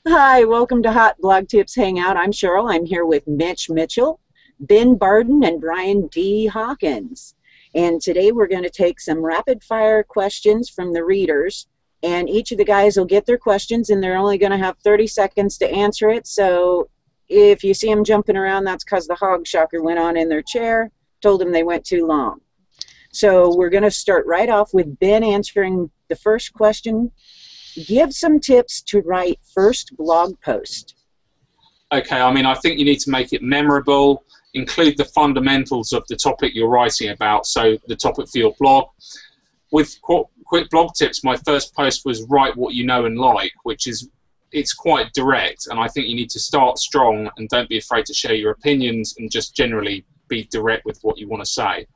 Hi, welcome to Hot Blog Tips Hangout. I'm Sheryl. I'm here with Mitch Mitchell, Ben Barden, and Brian D. Hawkins. And today we're going to take some rapid fire questions from the readers. And each of the guys will get their questions, and they're only going to have 30 seconds to answer it. So if you see them jumping around, that's because the hog shocker went on in their chair, told them they went too long. So we're going to start right off with Ben answering the first question. Give some tips to write first blog post. Okay, I mean, I think you need to make it memorable, include the fundamentals of the topic you're writing about, so the topic for your blog. With quick blog tips, my first post was write what you know and like, which is, it's quite direct, and I think you need to start strong and don't be afraid to share your opinions and just generally be direct with what you want to say.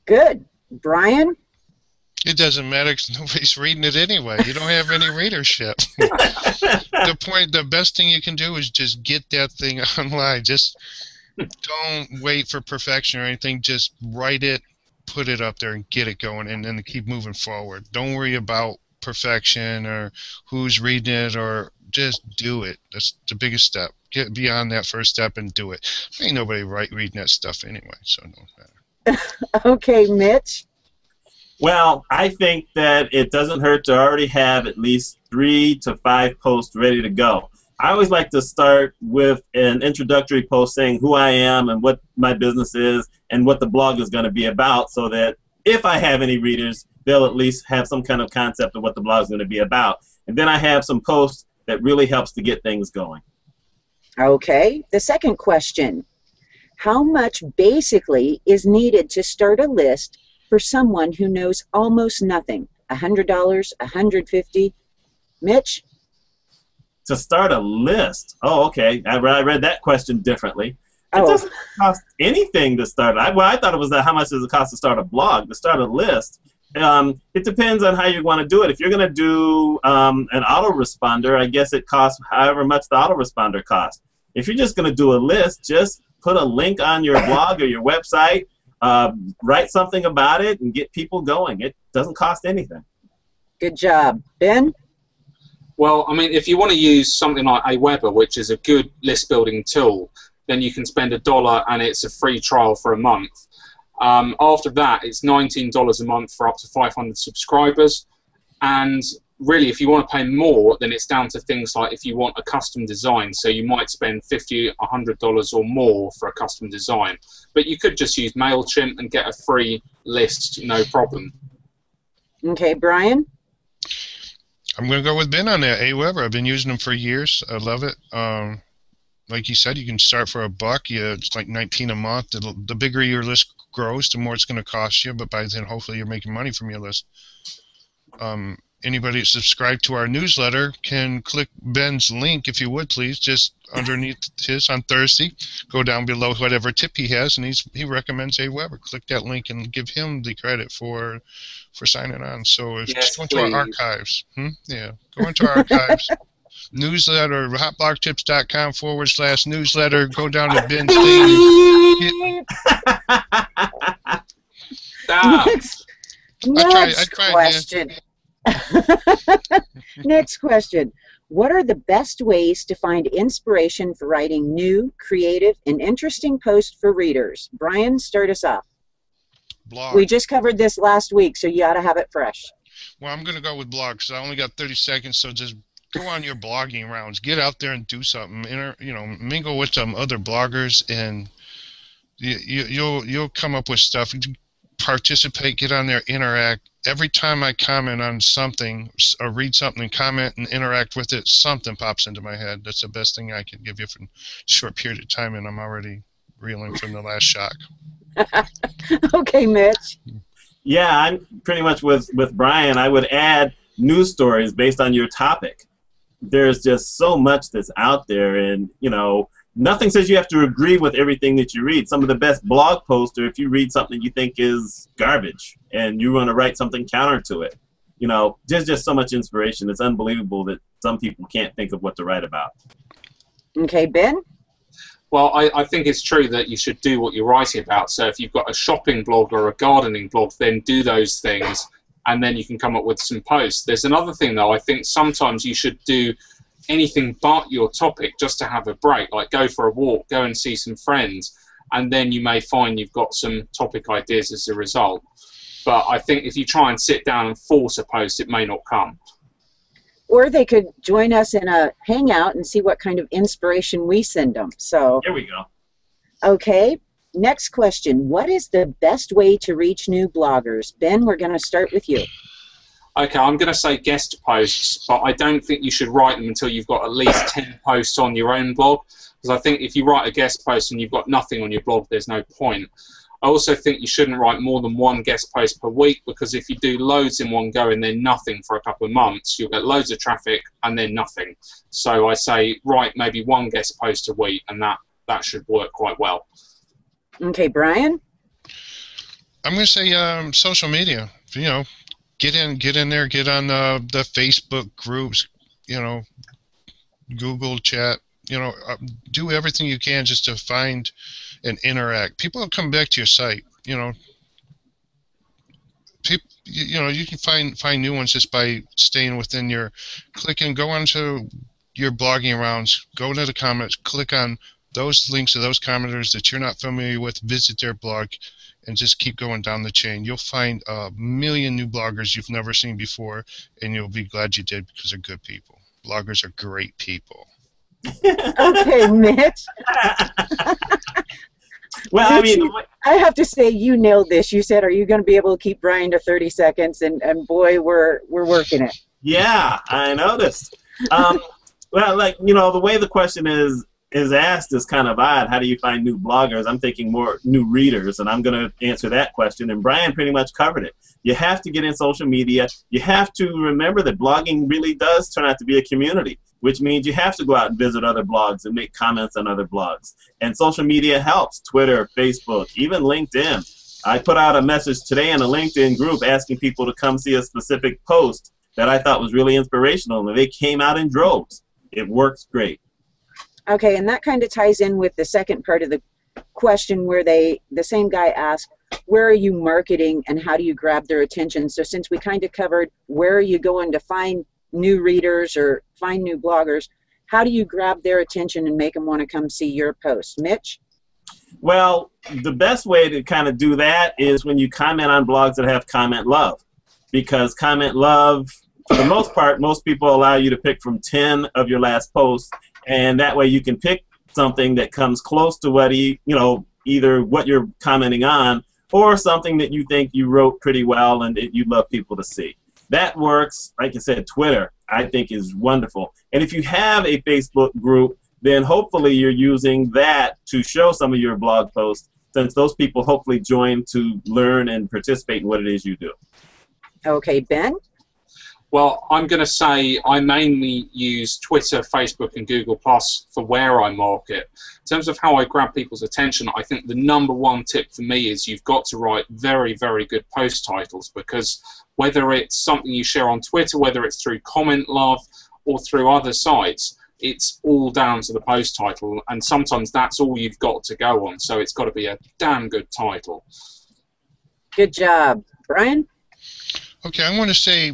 Good. Brian? It doesn't matter because nobody's reading it anyway. You don't have any readership. The best thing you can do is just get that thing online. Just don't wait for perfection or anything. Just write it, put it up there, and get it going, and then keep moving forward. Don't worry about perfection or who's reading it, or just do it. That's the biggest step. Get beyond that first step and do it. Ain't nobody reading that stuff anyway, so it don't matter. Okay, Mitch? Well, I think that it doesn't hurt to already have at least 3 to 5 posts ready to go. I always like to start with an introductory post saying who I am and what my business is and what the blog is going to be about, so that if I have any readers, they'll at least have some kind of concept of what the blog is going to be about. And then I have some posts that really helps to get things going. Okay. The second question. How much basically is needed to start a list for someone who knows almost nothing? $100, $150? Mitch? To start a list? Oh, okay. I read that question differently. It doesn't cost anything to start. I thought it was how much does it cost to start a blog, to start a list. It depends on how you want to do it. If you're going to do an autoresponder, I guess it costs however much the autoresponder costs. If you're just going to do a list, just put a link on your blog or your website, write something about it, and get people going. It doesn't cost anything. Good job. Ben? Well, I mean, if you want to use something like Aweber, which is a good list building tool, then you can spend $1 and it's a free trial for a month. After that, it's $19 a month for up to 500 subscribers. And really, if you want to pay more, then it's down to things like if you want a custom design. So you might spend $50, $100 or more for a custom design. But you could just use MailChimp and get a free list, no problem. Okay, Brian? I'm going to go with Ben on that. Aweber, I've been using them for years. I love it. Like you said, you can start for $1. It's like $19 a month. The bigger your list grows, the more it's going to cost you. But by then, hopefully, you're making money from your list. Anybody that subscribed to our newsletter can click Ben's link, if you would, please, just underneath his on Thursday. Go down below whatever tip he has, and he recommends Aweber. Click that link and give him the credit for signing on. So if Yes, go into our archives. Yeah, go into our archives. Newsletter, hotblogtips.com/newsletter. Go down to Ben's thing. Next question. Next question. What are the best ways to find inspiration for writing new, creative, and interesting posts for readers? Brian, start us off. Blog. We just covered this last week, so you ought to have it fresh. Well, I'm going to go with blog because I only got 30 seconds, so just go on your blogging rounds. Get out there and do something. Mingle with some other bloggers, and you'll come up with stuff. Participate, get on there, interact. Every time I comment on something or read something, comment and interact with it, something pops into my head. That's the best thing I can give you for a short period of time, and I'm already reeling from the last shock. Okay, Mitch. Yeah, I'm pretty much with Brian. I would add news stories based on your topic. There's just so much that's out there, and nothing says you have to agree with everything that you read. Some of the best blog posts are if you read something you think is garbage and you want to write something counter to it. There's just so much inspiration. It's unbelievable that some people can't think of what to write about. Okay, Ben? Well, I think it's true that you should do what you're writing about. So if you've got a shopping blog or a gardening blog, then do those things. and then you can come up with some posts. There's another thing, though. I think sometimes you should do anything but your topic just to have a break, like go for a walk, go and see some friends, and then you may find you've got some topic ideas as a result. But I think if you try and sit down and force a post, it may not come. Or they could join us in a hangout and see what kind of inspiration we send them. So There we go. okay, next question. What is the best way to reach new bloggers? Ben, we're going to start with you. Okay, I'm going to say guest posts, but I don't think you should write them until you've got at least 10 posts on your own blog, because I think if you write a guest post and you've got nothing on your blog, there's no point. I also think you shouldn't write more than one guest post per week, because if you do loads in one go and then nothing for a couple of months, you'll get loads of traffic and then nothing. So I say write maybe one guest post a week, and that should work quite well. Okay, Brian? I'm going to say social media. You know, get in there, get on the Facebook groups, you know, Google chat, you know, do everything you can just to find and interact. People will come back to your site, you know. You know, you can find new ones just by staying within your, go onto your blogging rounds, go to the comments, click on those links to those commenters that you're not familiar with, visit their blog, and just keep going down the chain. You'll find a million new bloggers you've never seen before, and you'll be glad you did, because they're good people. Bloggers are great people. Okay, Mitch. Well, I mean, I have to say you nailed this. You said, are you going to be able to keep Brian to 30 seconds? And boy, we're working it. yeah, I noticed. Well, like, you know, the way the question is asked is kind of odd. How do you find new bloggers? I'm thinking more new readers, and I'm going to answer that question. And Brian pretty much covered it. You have to get in social media. You have to remember that blogging really does turn out to be a community, which means you have to go out and visit other blogs and make comments on other blogs. And social media helps. Twitter, Facebook, even LinkedIn. I put out a message today in a LinkedIn group asking people to come see a specific post that I thought was really inspirational, and they came out in droves. It works great. Okay, and that kind of ties in with the second part of the question where the same guy asked, where are you marketing and how do you grab their attention? So since we kind of covered where are you going to find new readers or find new bloggers, how do you grab their attention and make them want to come see your post? Mitch? Well, the best way to kind of do that is when you comment on blogs that have comment love, because comment love, for the most part, most people allow you to pick from 10 of your last posts, and that way you can pick something that comes close to what either what you're commenting on or something that you think you wrote pretty well and you'd love people to see. That works. Like I said, Twitter, I think, is wonderful. And if you have a Facebook group, then hopefully you're using that to show some of your blog posts, since those people hopefully join to learn and participate in what it is you do. Okay, Ben? Well, I'm going to say I mainly use Twitter, Facebook, and Google Plus for where I market. In terms of how I grab people's attention, I think the #1 tip for me is you've got to write very, very good post titles, because whether it's something you share on Twitter, whether it's through comment love or through other sites, it's all down to the post title, and sometimes that's all you've got to go on, so it's got to be a damn good title. Good job. Brian? Okay, I want to say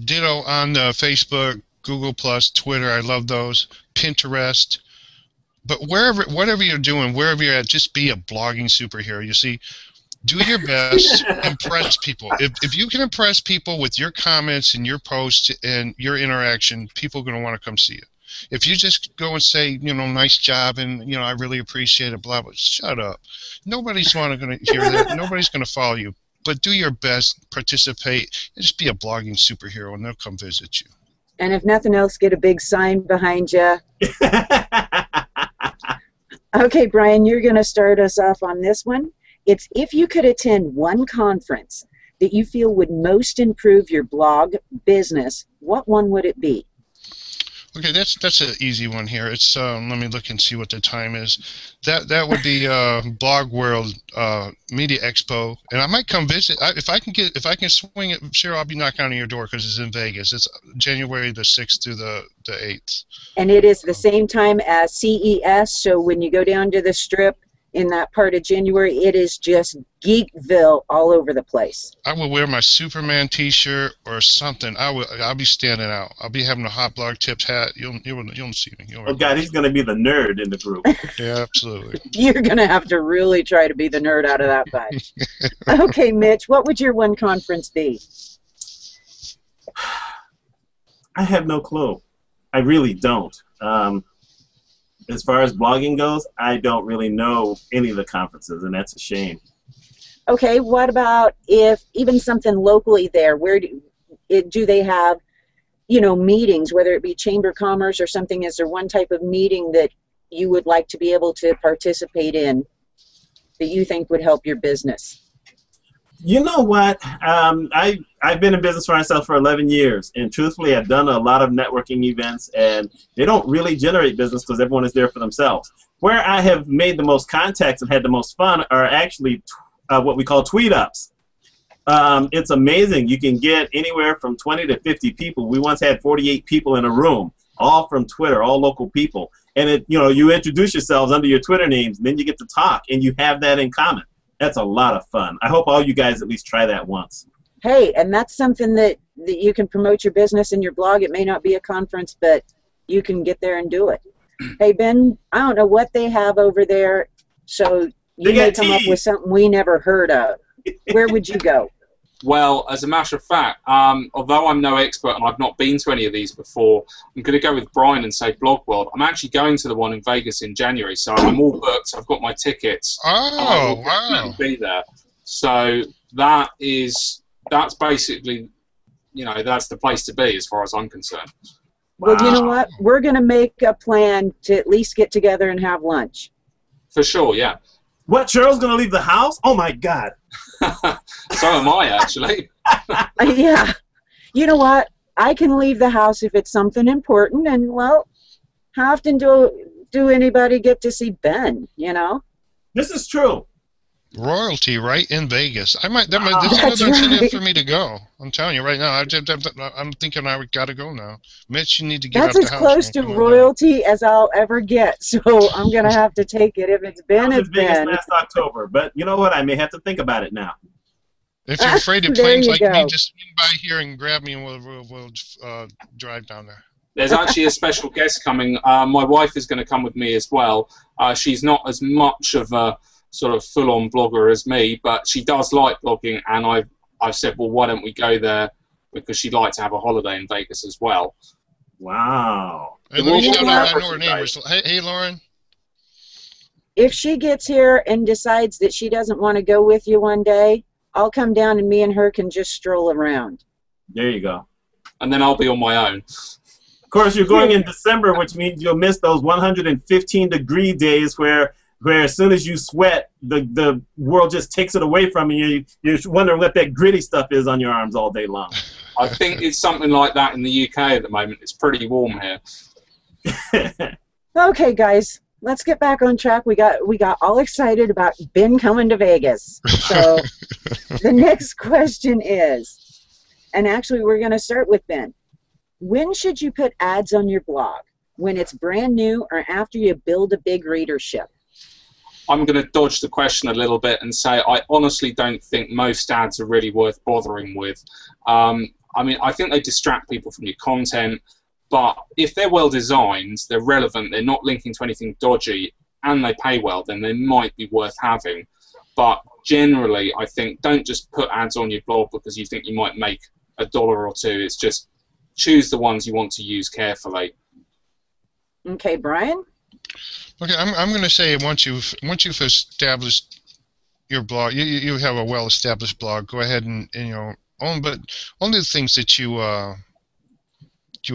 ditto on Facebook, Google Plus, Twitter. I love those. Pinterest. But whatever you're doing, wherever you're at, just be a blogging superhero. You see, do your best, impress people. If you can impress people with your comments and your posts and your interaction, people are going to want to come see you. If you just go and say, you know, nice job and, you know, I really appreciate it, blah, blah, shut up. Nobody's going to hear that. Nobody's going to follow you. But do your best, participate, and just be a blogging superhero, and they'll come visit you. And if nothing else, get a big sign behind you. Okay, Brian, you're going to start us off on this one. It's if you could attend one conference that you feel would most improve your blog business, what one would it be? Okay, that's an easy one here. It's let me look and see what the time is. That would be Blog World Media Expo, and I might come visit if I can swing it. Sure, I'll be knocking on your door because it's in Vegas. It's January the 6th through the 8th. And it is the same time as CES. So when you go down to the Strip, in that part of January, it is just Geekville all over the place. I will wear my Superman T-shirt or something. I'll be standing out. I'll be having a Hot Blog Tips hat. You'll see me. Oh God, he's gonna be the nerd in the group. Yeah, absolutely. You're gonna have to really try to be the nerd out of that bunch. Okay, Mitch, what would your one conference be? I have no clue. I really don't. As far as blogging goes, I don't really know any of the conferences, and that's a shame. Okay, what about if even something locally there? Where do they have, meetings, whether it be Chamber of Commerce or something? Is there one type of meeting that you would like to be able to participate in that you think would help your business? You know what? I've been in business for myself for 11 years, and truthfully, I've done a lot of networking events, and they don't really generate business because everyone is there for themselves. Where I have made the most contacts and had the most fun are actually what we call tweet-ups. It's amazing. You can get anywhere from 20 to 50 people. We once had 48 people in a room, all from Twitter, all local people. And you introduce yourselves under your Twitter names, and then you get to talk, and you have that in common. That's a lot of fun. I hope all you guys at least try that once. Hey, and that's something that you can promote your business in your blog. It may not be a conference, but you can get there and do it. Hey, Ben, I don't know what they have over there, so you may come up with something we never heard of. Where would you go? Well, as a matter of fact, although I'm no expert and I've not been to any of these before, I'm going to go with Brian and say Blog World. I'm actually going to the one in Vegas in January, so I'm all booked. I've got my tickets. Oh, wow. Be there. So that's basically, that's the place to be as far as I'm concerned. Wow. Well, you know what? We're going to make a plan to at least get together and have lunch. For sure, yeah. What, Cheryl's going to leave the house? Oh, my God. So am I, actually. Yeah. You know what? I can leave the house if it's something important, and, well, how often do anybody get to see Ben, This is true. Royalty right in Vegas. This is another incentive for me to go. I'm telling you right now. I'm thinking I got to go now. Mitch, you need to get out the house. That's as close to royalty as I'll ever get, so I'm going to have to take it. If it's Ben, it's Ben. Last October, but you know what? I may have to think about it now. If you're afraid of planes like me, just swing by here and grab me, and we'll drive down there. There's actually a special guest coming. My wife is going to come with me as well. She's not as much of a sort of full-on blogger as me, but she does like blogging, and I've said, well, why don't we go there, because she'd like to have a holiday in Vegas as well. Wow. Hey, let me shout out. I know her name. Hey, Lauren. If she gets here and decides that she doesn't want to go with you one day, I'll come down and me and her can just stroll around. There you go. And then I'll be on my own. Of course, you're going in December, which means you'll miss those 115-degree days where as soon as you sweat, the world just takes it away from you. You're wondering what that gritty stuff is on your arms all day long. I think it's something like that in the UK at the moment. It's pretty warm here. Okay, guys, let's get back on track. We got all excited about Ben coming to Vegas. So the next question is, and actually we're going to start with Ben. When should you put ads on your blog? When it's brand new or after you build a big readership? I'm going to dodge the question a little bit and say I honestly don't think most ads are really worth bothering with. I mean, I think they distract people from your content, but if they're well designed, they're relevant, they're not linking to anything dodgy, and they pay well, then they might be worth having. But generally, I think don't just put ads on your blog because you think you might make $1 or $2. It's just choose the ones you want to use carefully. Okay, Brian? Okay, I'm going to say once you've established your blog, you have a well-established blog. Go ahead and but only the things that you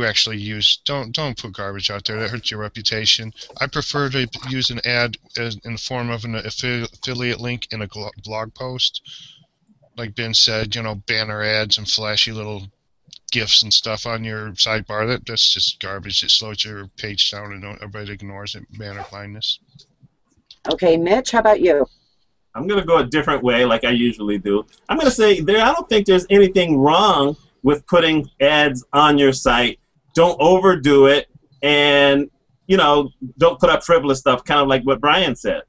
actually use. Don't put garbage out there. That hurts your reputation. I prefer to use an ad in the form of an affiliate link in a blog post. Like Ben said, banner ads and flashy little GIFs and stuff on your sidebar. That's just garbage. It slows your page down and everybody ignores it. Banner blindness. Okay, Mitch, how about you? I'm going to go a different way like I usually do. I'm going to say I don't think there's anything wrong with putting ads on your site. Don't overdo it, and don't put up frivolous stuff, kind of like what Brian said.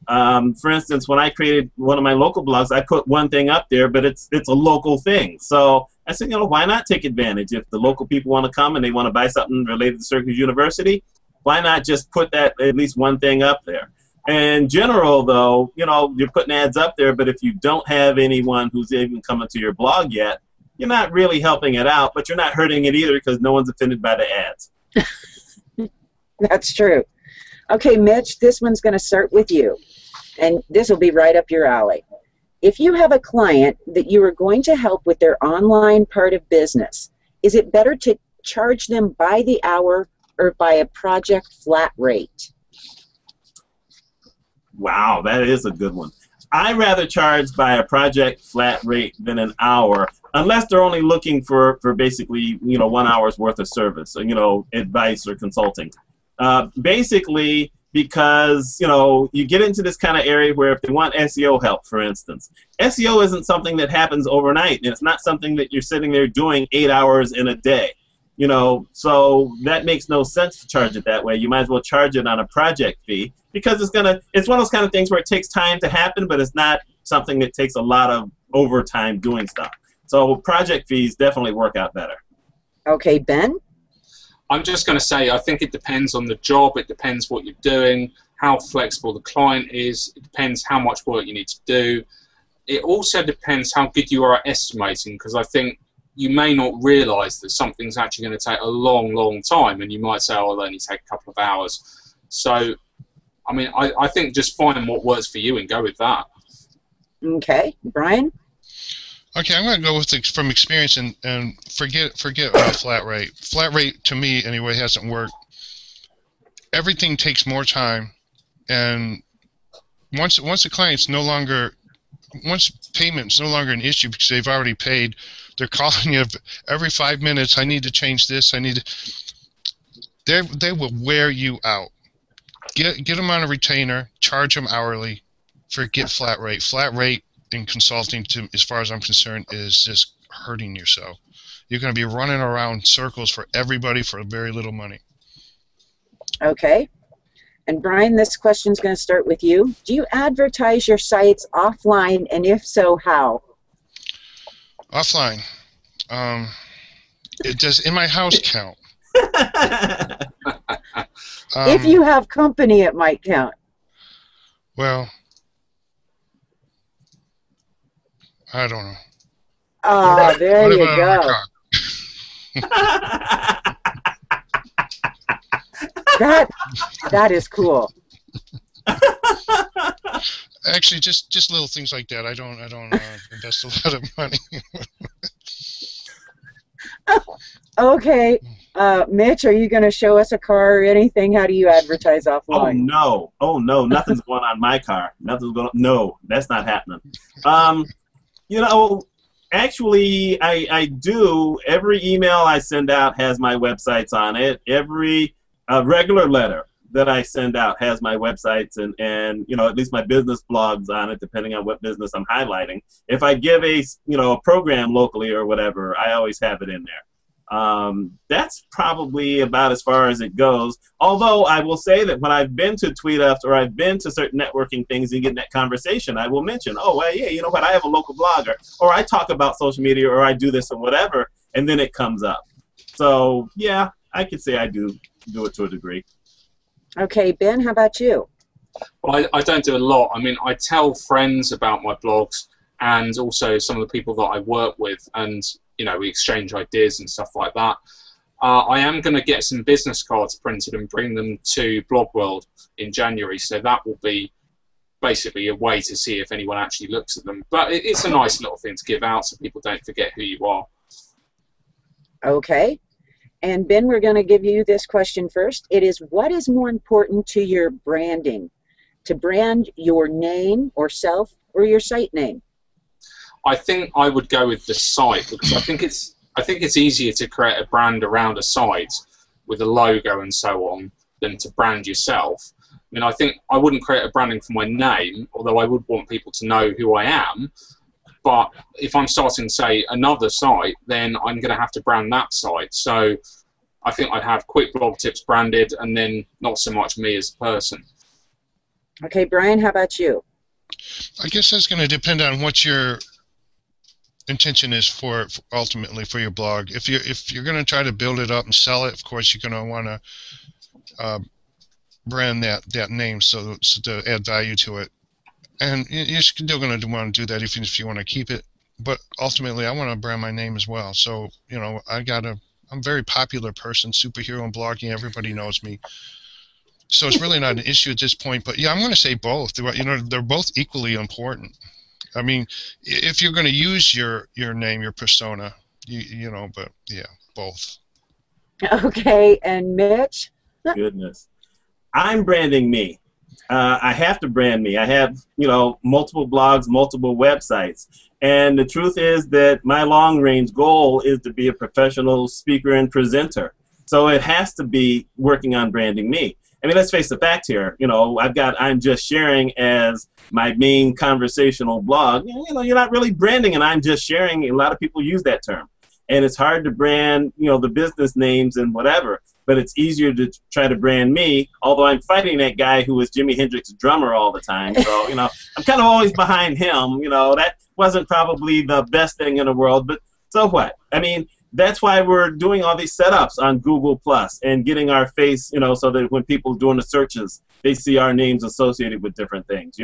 For instance, when I created one of my local blogs, I put one thing up there, but it's a local thing. So I said, why not take advantage? If the local people want to come and they want to buy something related to Syracuse University, why not just put that at least one thing up there? In general, though, you're putting ads up there, but if you don't have anyone who's even coming to your blog yet, you're not really helping it out, but you're not hurting it either because no one's offended by the ads. That's true. Okay, Mitch, this one's going to start with you, and this will be right up your alley. If you have a client that you are going to help with their online part of business, is it better to charge them by the hour or by a project flat rate? Wow, that is a good one. I'd rather charge by a project flat rate than an hour, unless they're only looking for basically 1 hour's worth of service, or, advice or consulting. Basically, because you get into this kind of area where if they want SEO help, for instance, SEO isn't something that happens overnight, and it's not something that you're sitting there doing 8 hours in a day. So that makes no sense to charge it that way. You might as well charge it on a project fee because it's one of those kind of things where it takes time to happen, but it's not something that takes a lot of overtime doing stuff. So project fees definitely work out better. Okay, Ben? I'm just going to say I think it depends on the job. It depends what you're doing, how flexible the client is. It depends how much work you need to do. It also depends how good you are at estimating, because I think you may not realize that something's actually going to take a long, long time, and you might say, oh, it'll only take a couple of hours. So, I mean, I think just find what works for you and go with that. Okay. Brian? Okay, I'm going to go with from experience and forget flat rate. Flat rate, to me, anyway, hasn't worked. Everything takes more time, and once the client's once payment's no longer an issue because they've already paid, they're calling you every 5 minutes. I need to change this. They will wear you out. Get them on a retainer. Charge them hourly. Forget flat rate. Flat rate in consulting, as far as I'm concerned, is just hurting yourself. You're going to be running around circles for everybody for very little money. Okay. And Brian, this question's going to start with you. Do you advertise your sites offline, and if so, how? Offline. It does in my house count. If you have company, it might count. Well, I don't know. Oh, there you go. That is cool. Actually, just little things like that. I don't invest a lot of money. Okay, Mitch, are you going to show us a car or anything? How do you advertise offline? Oh no, nothing's going on my car. Nothing's going. No, that's not happening. Actually, I do. Every email I send out has my websites on it. Every regular letter that I send out has my websites and at least my business blogs on it, depending on what business I'm highlighting. If I give a program locally or whatever, I always have it in there. That's probably about as far as it goes. Although I will say that when I've been to tweet-ups or I've been to certain networking things and get in that conversation, I will mention, oh, well, yeah, you know what, I have a local blogger, or I talk about social media, or I do this or whatever, and then it comes up. So, yeah, I could say I do it to a degree. Okay, Ben, how about you? Well, I don't do a lot. I mean, I tell friends about my blogs and also some of the people that I work with, and we exchange ideas and stuff like that. I am going to get some business cards printed and bring them to Blog World in January, so that will be basically a way to see if anyone actually looks at them. But it's a nice little thing to give out so people don't forget who you are. Okay. And Ben, we're going to give you this question first. It is, what is more important to your branding? To brand your name or self or your site name? I think I would go with the site, because I think it's easier to create a brand around a site with a logo and so on than to brand yourself. I mean, I think I wouldn't create a branding for my name, although I would want people to know who I am. But if I'm starting, say, another site, then I'm going to have to brand that site. So I think I'd have Quick Blog Tips branded and then not so much me as a person. Okay, Brian, how about you? I guess that's going to depend on what your intention is for ultimately for your blog. If you're going to try to build it up and sell it, of course you're going to want to brand that name so to add value to it. And you're still going to want to do that even if you want to keep it. But ultimately, I want to brand my name as well. So I'm a very popular person, superhero in blogging. Everybody knows me. So it's really not an issue at this point. But yeah, I'm going to say both. They're both equally important. I mean, if you're going to use your name, your persona, but yeah, both. Okay, and Mitch? Goodness. I'm branding me. I have to brand me. I have, multiple blogs, multiple websites. And the truth is that my long-range goal is to be a professional speaker and presenter. So it has to be working on branding me. I mean, let's face the fact here. I've got I'm Just Sharing as my main conversational blog. You're not really branding and I'm Just Sharing. A lot of people use that term. And it's hard to brand, the business names and whatever. But it's easier to try to brand me, although I'm fighting that guy who was Jimi Hendrix's drummer all the time. So, I'm kind of always behind him. That wasn't probably the best thing in the world, but so what? I mean, that's why we're doing all these setups on Google Plus and getting our face, so that when people are doing the searches, they see our names associated with different things,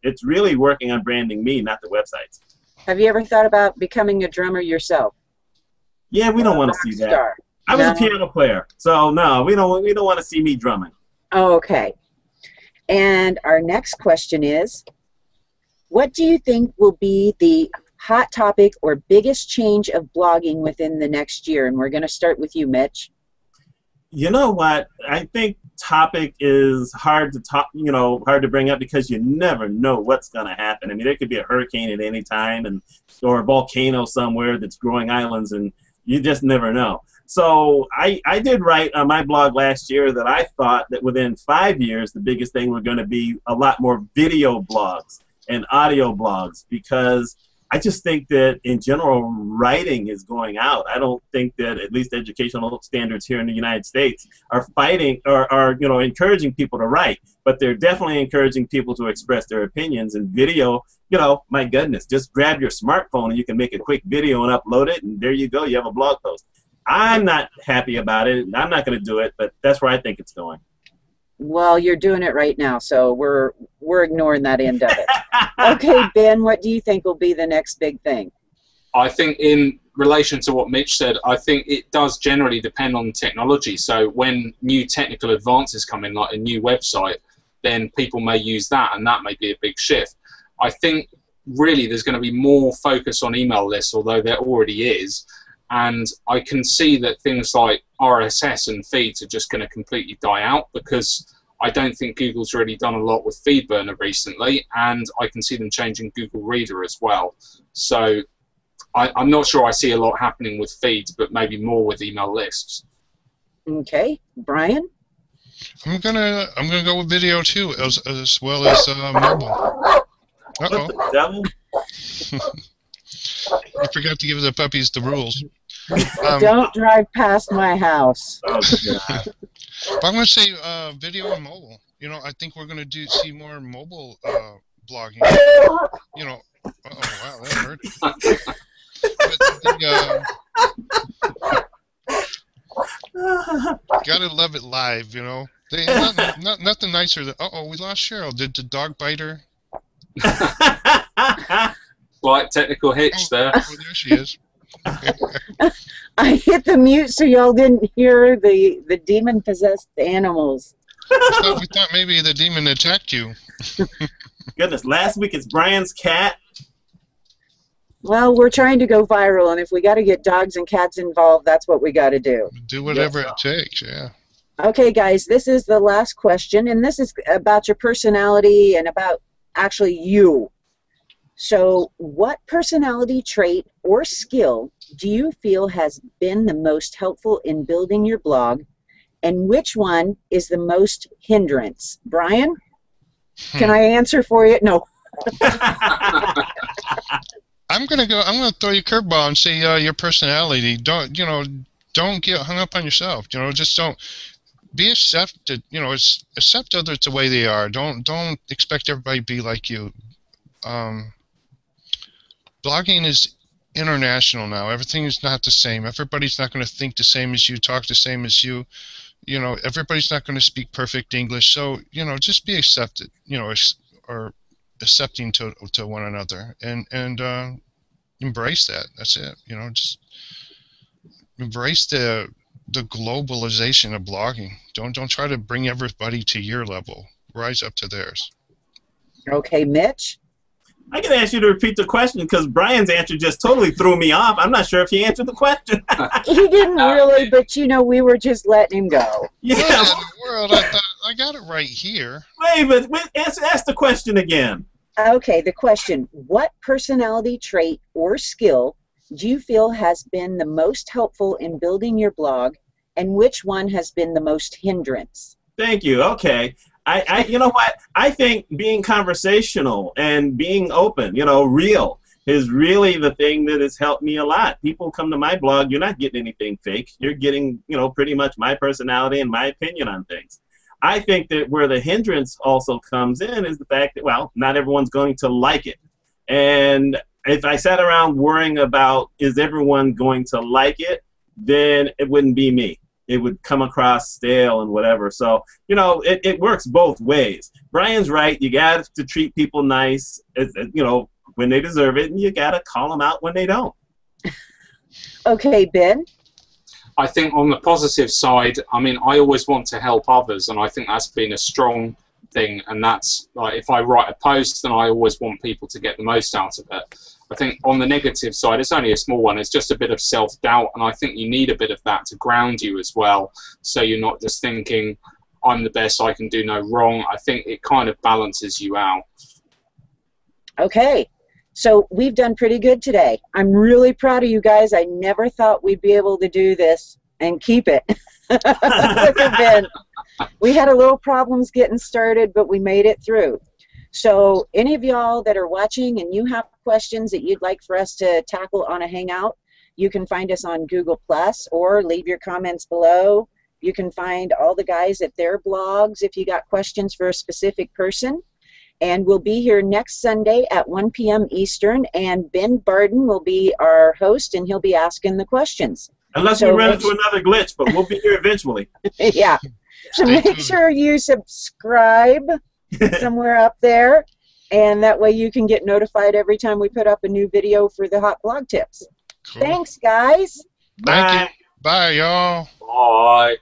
It's really working on branding me, not the websites. Have you ever thought about becoming a drummer yourself? Yeah, we don't want to see that. Star. I was a piano player, so no, we don't want to see me drumming. Okay. And our next question is, what do you think will be the hot topic or biggest change of blogging within the next year? And we're going to start with you, Mitch. You know what? I think topic is hard to hard to bring up because you never know what's going to happen. I mean, there could be a hurricane at any time, or a volcano somewhere that's growing islands, and you just never know. So I did write on my blog last year that I thought that within 5 years, the biggest thing were going to be a lot more video blogs and audio blogs, because I just think that in general, writing is going out. I don't think that at least educational standards here in the United States are fighting or are encouraging people to write, but they're definitely encouraging people to express their opinions. And video, my goodness, just grab your smartphone and you can make a quick video and upload it, and there you go, you have a blog post. I'm not happy about it. I'm not going to do it, but that's where I think it's going. Well, you're doing it right now, so we're ignoring that end of it. Okay, Ben, what do you think will be the next big thing? I think in relation to what Mitch said, I think it does generally depend on technology. So when new technical advances come in, like a new website, then people may use that, and that may be a big shift. I think really there's going to be more focus on email lists, although there already is. And I can see that things like RSS and feeds are just going to completely die out, because I don't think Google's really done a lot with FeedBurner recently, and I can see them changing Google Reader as well. So I'm not sure I see a lot happening with feeds, but maybe more with email lists. Okay, Brian? I'm gonna go with video too, as well as mobile. Uh-oh. What the devil? I forgot to give the puppies the rules. Don't drive past my house. Oh, God. But I'm going to say video and mobile. I think we're going to see more mobile blogging. Oh, wow, that hurt. Gotta love it live, nothing nicer than, we lost Sheryl. Did the dog bite her? Slight technical hitch there. Oh, there she is. I hit the mute so y'all didn't hear the demon-possessed animals. We thought maybe the demon attacked you. Goodness, last week it's Brian's cat. Well, we're trying to go viral, and if we got to get dogs and cats involved, that's what we got to do. Do whatever it takes, yeah. Okay, guys, this is the last question, and this is about your personality and about actually you. So what personality trait or skill do you feel has been the most helpful in building your blog, and which one is the most hindrance? Brian, can I answer for you? No. I'm gonna throw you a curveball and say your personality. Don't get hung up on yourself. Just don't. be accepted. You know, accept others the way they are. Don't expect everybody to be like you. Blogging is international now. Everything is not the same. Everybody's not going to think the same as you, talk the same as you. You know, everybody's not going to speak perfect English. So, you know, just be accepted. You know, or accepting to one another, and embrace that. That's it. You know, just embrace the globalization of blogging. Don't try to bring everybody to your level. Rise up to theirs. Okay, Mitch? I can ask you to repeat the question because Brian's answer just totally threw me off. I'm not sure if he answered the question. He didn't really, but you know, we were just letting him go. Yeah. What in the world? I thought I got it right here. Wait, ask the question again. Okay, the question: what personality trait or skill do you feel has been the most helpful in building your blog, and which one has been the most hindrance? Thank you. Okay. You know what? I think being conversational and being open, you know, real, is really the thing that has helped me a lot. People come to my blog, you're not getting anything fake. You're getting, you know, pretty much my personality and my opinion on things. I think that where the hindrance also comes in is the fact that, well, not everyone's going to like it. And if I sat around worrying about is everyone going to like it, then it wouldn't be me. It would come across stale and whatever. So, you know, it works both ways. Brian's right. You got to treat people nice, you know, when they deserve it, and you got to call them out when they don't. Okay, Ben? I think on the positive side, I mean, I always want to help others, and I think that's been a strong thing, and that's, like, if I write a post, then I always want people to get the most out of it. I think on the negative side, it's only a small one. It's just a bit of self-doubt, and I think you need a bit of that to ground you as well, so you're not just thinking, I'm the best, I can do no wrong. I think it kind of balances you out. Okay, so we've done pretty good today. I'm really proud of you guys. I never thought we'd be able to do this and keep it. Look at Ben. We had a little problems getting started, but we made it through. So any of y'all that are watching and you have questions that you'd like for us to tackle on a Hangout, you can find us on Google+, or leave your comments below. You can find all the guys at their blogs if you got questions for a specific person. And we'll be here next Sunday at 1 p.m. Eastern, and Ben Barden will be our host, and he'll be asking the questions. Unless we run into another glitch, but we'll be here eventually. Yeah. So make sure you subscribe somewhere up there, and that way you can get notified every time we put up a new video for the Hot Blog Tips. Cool. Thanks, guys. Thank you. Bye, y'all. Bye.